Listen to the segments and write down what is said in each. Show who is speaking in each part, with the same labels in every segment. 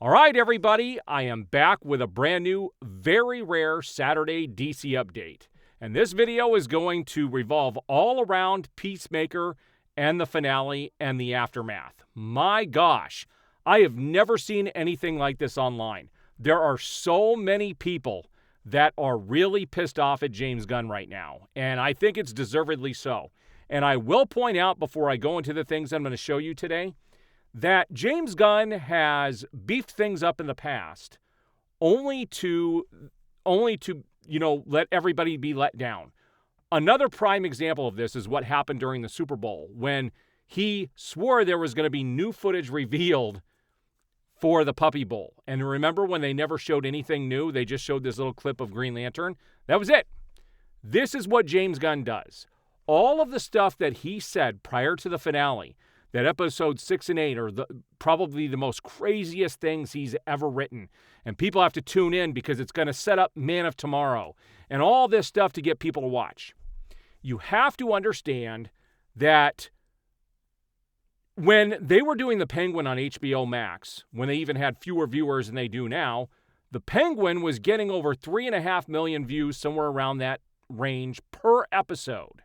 Speaker 1: All right, everybody, I am back with a brand new, very rare Saturday DC update. And this video is going to revolve all around Peacemaker and the finale and the aftermath. My gosh, I have never seen anything like this online. There are so many people that are really pissed off at James Gunn right now, and I think it's deservedly so. And I will point out before I go into the things I'm going to show you today, that James Gunn has beefed things up in the past only to let everybody be let down. Another prime example of this is what happened during the Super Bowl when he swore there was going to be new footage revealed for the Puppy Bowl. And remember when they never showed anything new? They just showed this little clip of Green Lantern. That was it. This is what James Gunn does. All of the stuff that he said prior to the finale, that episodes 6 and 8 are probably the most craziest things he's ever written. And people have to tune in because it's going to set up Man of Tomorrow and all this stuff to get people to watch. You have to understand that when they were doing The Penguin on HBO Max, when they even had fewer viewers than they do now, The Penguin was getting over 3.5 million views, somewhere around that range, per episode.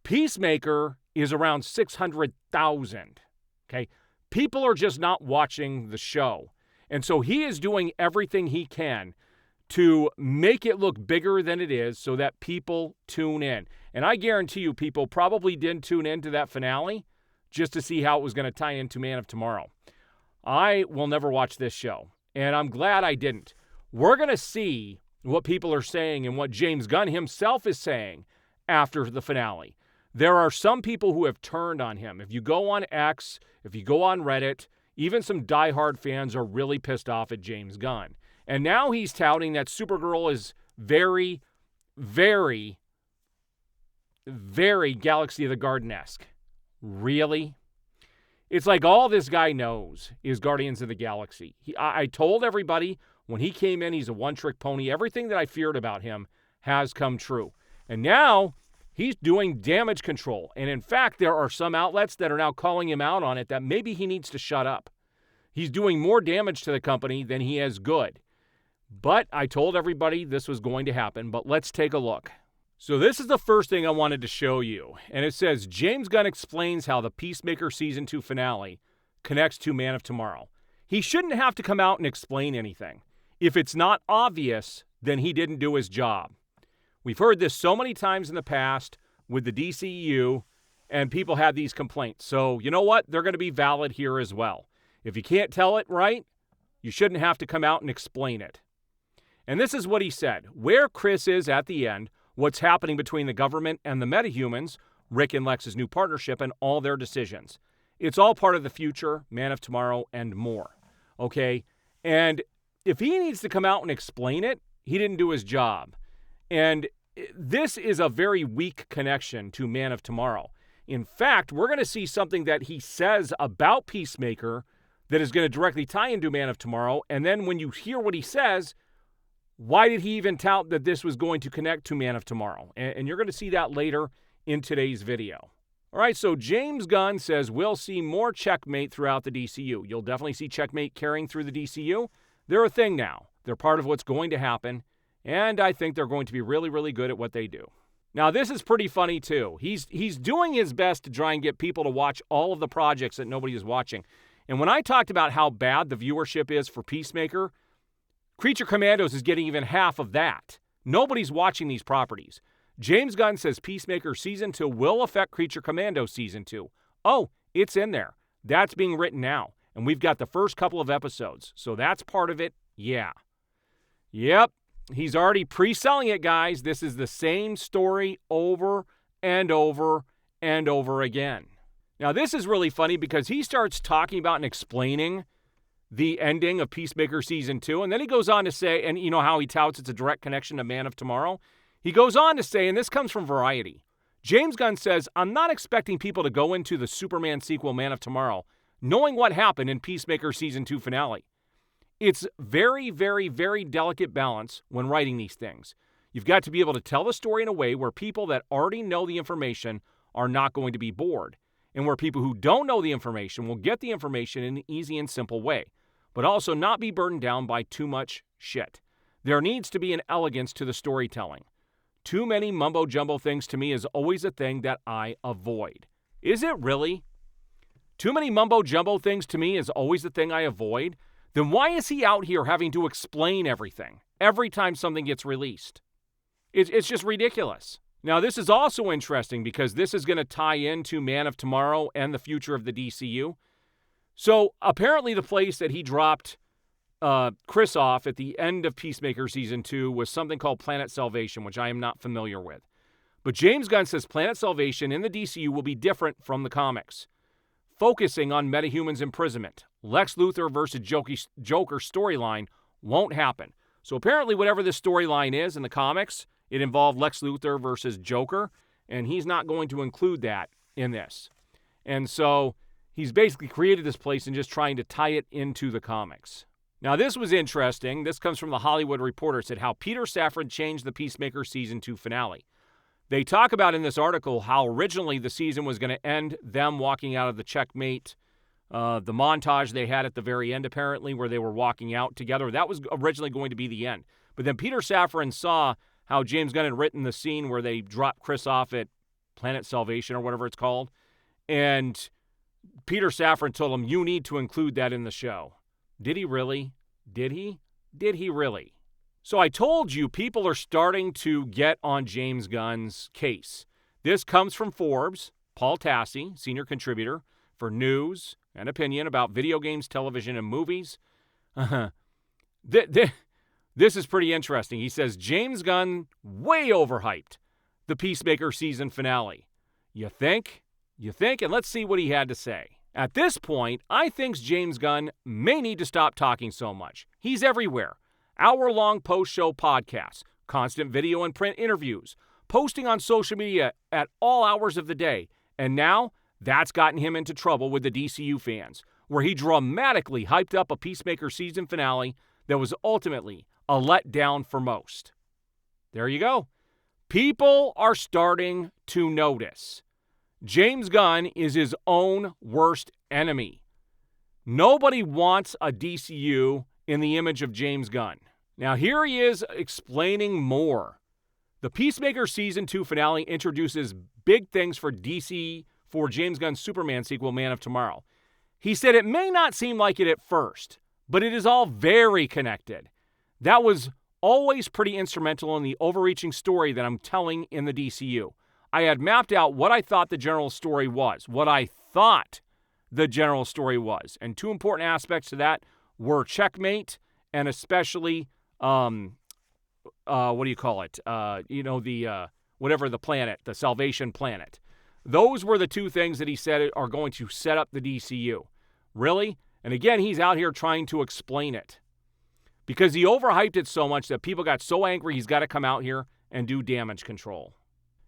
Speaker 1: Peacemaker is around 600,000, okay? People are just not watching the show. And so he is doing everything he can to make it look bigger than it is so that people tune in. And I guarantee you people probably didn't tune into that finale just to see how it was going to tie into Man of Tomorrow. I will never watch this show, and I'm glad I didn't. We're going to see what people are saying and what James Gunn himself is saying after the finale. There are some people who have turned on him. If you go on X, if you go on Reddit, even some diehard fans are really pissed off at James Gunn. And now he's touting that Supergirl is very, very, very Galaxy of the Garden-esque. Really? It's like all this guy knows is Guardians of the Galaxy. I told everybody when he came in, he's a one-trick pony. Everything that I feared about him has come true. And now he's doing damage control. And in fact, there are some outlets that are now calling him out on it that maybe he needs to shut up. He's doing more damage to the company than he is good. But I told everybody this was going to happen, but let's take a look. So this is the first thing I wanted to show you. And it says, James Gunn explains how the Peacemaker Season 2 finale connects to Man of Tomorrow. He shouldn't have to come out and explain anything. If it's not obvious, then he didn't do his job. We've heard this so many times in the past with the DCEU, and people had these complaints. So you know what? They're going to be valid here as well. If you can't tell it right, you shouldn't have to come out and explain it. And this is what he said. Where Chris is at the end, what's happening between the government and the metahumans, Rick and Lex's new partnership, and all their decisions. It's all part of the future, Man of Tomorrow, and more. Okay? And if he needs to come out and explain it, he didn't do his job. And this is a very weak connection to Man of Tomorrow. In fact, we're going to see something that he says about Peacemaker that is going to directly tie into Man of Tomorrow. And then when you hear what he says, why did he even tout that this was going to connect to Man of Tomorrow? And you're going to see that later in today's video. All right, so James Gunn says we'll see more Checkmate throughout the DCU. You'll definitely see Checkmate carrying through the DCU. They're a thing now. They're part of what's going to happen. And I think they're going to be really, really good at what they do. Now, this is pretty funny, too. He's doing his best to try and get people to watch all of the projects that nobody is watching. And when I talked about how bad the viewership is for Peacemaker, Creature Commandos is getting even half of that. Nobody's watching these properties. James Gunn says Peacemaker Season 2 will affect Creature Commandos Season 2. Oh, it's in there. That's being written now. And we've got the first couple of episodes. So that's part of it. Yeah. Yep. He's already pre-selling it, guys. This is the same story over and over and over again. Now, this is really funny because he starts talking about and explaining the ending of Peacemaker Season 2, and then he goes on to say, and you know how he touts it's a direct connection to Man of Tomorrow? He goes on to say, and this comes from Variety, James Gunn says, I'm not expecting people to go into the Superman sequel Man of Tomorrow knowing what happened in Peacemaker Season 2 finale. It's very, very, very delicate balance when writing these things. You've got to be able to tell the story in a way where people that already know the information are not going to be bored. and where people who don't know the information will get the information in an easy and simple way, but also not be burdened down by too much shit. There needs to be an elegance to the storytelling. Too many mumbo-jumbo things to me is always a thing that I avoid. Is it really? Too many mumbo-jumbo things to me is always the thing I avoid? Then why is he out here having to explain everything every time something gets released? It's just ridiculous. Now, this is also interesting because this is going to tie into Man of Tomorrow and the future of the DCU. So, apparently the place that he dropped Chris off at the end of Peacemaker Season 2 was something called Planet Salvation, which I am not familiar with. But James Gunn says Planet Salvation in the DCU will be different from the comics, focusing on metahumans' imprisonment. Lex Luthor versus Joker storyline won't happen. So apparently whatever this storyline is in the comics, it involved Lex Luthor versus Joker, and he's not going to include that in this. And so he's basically created this place and just trying to tie it into the comics. Now, this was interesting. This comes from The Hollywood Reporter. It said how Peter Safran changed the Peacemaker Season 2 finale. They talk about in this article how originally the season was going to end them walking out of the checkmate, the montage they had at the very end, apparently, where they were walking out together. That was originally going to be the end. But then Peter Safran saw how James Gunn had written the scene where they dropped Chris off at Planet Salvation or whatever it's called. And Peter Safran told him, you need to include that in the show. Did he really? Did he? Did he really? So I told you people are starting to get on James Gunn's case. This comes from Forbes, Paul Tassi, senior contributor for news and opinion about video games, television, and movies. This is pretty interesting. He says, James Gunn way overhyped the Peacemaker season finale. You think? You think? And let's see what he had to say. At this point, I think James Gunn may need to stop talking so much. He's everywhere. Hour-long post-show podcasts, constant video and print interviews, posting on social media at all hours of the day. And now, that's gotten him into trouble with the DCU fans, where he dramatically hyped up a Peacemaker season finale that was ultimately a letdown for most. There you go. People are starting to notice. James Gunn is his own worst enemy. Nobody wants a DCU in the image of James Gunn. Now here he is explaining more. The Peacemaker Season 2 finale introduces big things for DC for James Gunn's Superman sequel, Man of Tomorrow. He said it may not seem like it at first, but it is all very connected. That was always pretty instrumental in the overreaching story that I'm telling in the DCU. I had mapped out what I thought the general story was, and two important aspects to that were checkmate and especially, whatever the planet, the Salvation Planet. Those were the two things that he said are going to set up the DCU. Really? And again, he's out here trying to explain it. Because he overhyped it so much that people got so angry he's got to come out here and do damage control.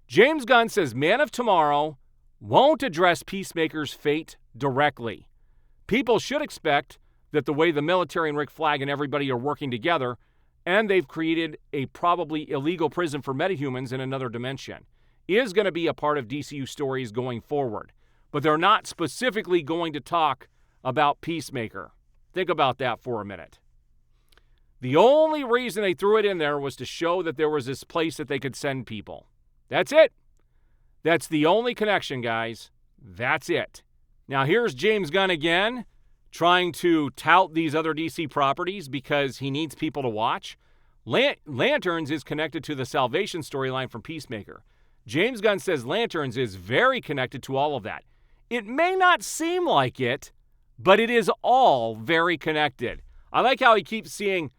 Speaker 1: James Gunn says Man of Tomorrow won't address Peacemaker's fate directly. People should expect that the way the military and Rick Flag and everybody are working together, and they've created a probably illegal prison for metahumans in another dimension, is going to be a part of DCU stories going forward. But they're not specifically going to talk about Peacemaker. Think about that for a minute. The only reason they threw it in there was to show that there was this place that they could send people. That's it. That's the only connection, guys. That's it. Now, here's James Gunn again, trying to tout these other DC properties because he needs people to watch. Lanterns is connected to the Salvation storyline from Peacemaker. James Gunn says Lanterns is very connected to all of that. It may not seem like it, but it is all very connected. I like how he keeps seeing,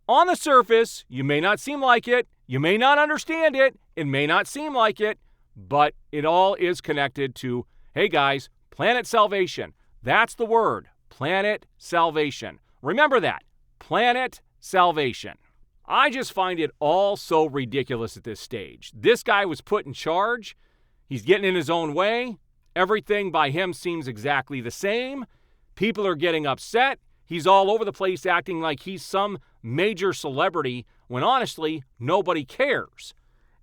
Speaker 1: on the surface, you may not seem like it, you may not understand it, it may not seem like it, but it all is connected to, hey guys, Planet Salvation. That's the word, Planet Salvation. Remember that, Planet Salvation. I just find it all so ridiculous at this stage. This guy was put in charge. He's getting in his own way. Everything by him seems exactly the same. People are getting upset. He's all over the place acting like he's some major celebrity when honestly, nobody cares.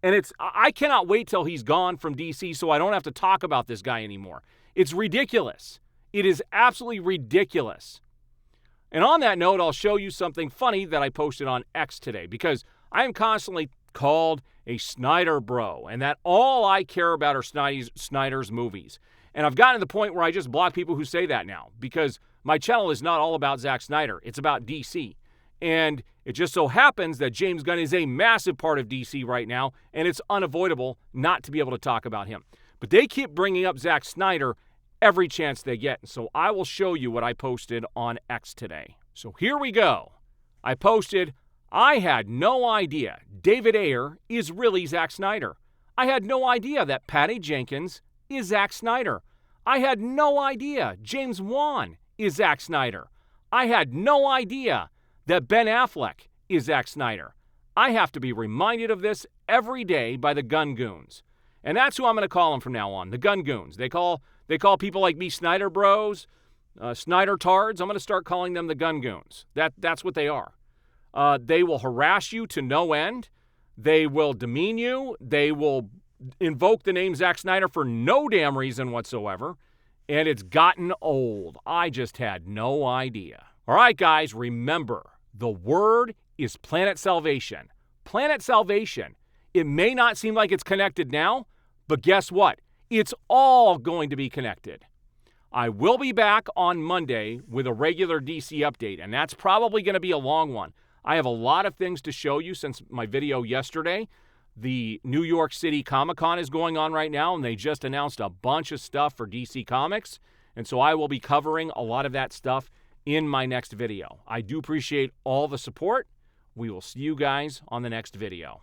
Speaker 1: And I cannot wait till he's gone from DC so I don't have to talk about this guy anymore. It's ridiculous. It is absolutely ridiculous. And on that note, I'll show you something funny that I posted on X today, because I am constantly called a Snyder bro, and that all I care about are Snyder's movies. And I've gotten to the point where I just block people who say that now, because my channel is not all about Zack Snyder. It's about DC. And it just so happens that James Gunn is a massive part of DC right now, and it's unavoidable not to be able to talk about him. But they keep bringing up Zack Snyder every chance they get. So I will show you what I posted on X today. So here we go. I posted, I had no idea David Ayer is really Zack Snyder. I had no idea that Patty Jenkins is Zack Snyder. I had no idea James Wan is Zack Snyder. I had no idea that Ben Affleck is Zack Snyder. I have to be reminded of this every day by the Gun Goons. And that's who I'm going to call them from now on, the Gun Goons. They call people like me Snyder bros, Snyder tards. I'm going to start calling them the Gun Goons. That's what they are. They will harass you to no end. They will demean you. They will invoke the name Zack Snyder for no damn reason whatsoever. And it's gotten old. I just had no idea. All right, guys, remember, the word is Planet Salvation. Planet Salvation. It may not seem like it's connected now, but guess what? It's all going to be connected. I will be back on Monday with a regular DC update, and that's probably going to be a long one. I have a lot of things to show you since my video yesterday. The New York City Comic-Con is going on right now, and they just announced a bunch of stuff for DC Comics, and so I will be covering a lot of that stuff in my next video. I do appreciate all the support. We will see you guys on the next video.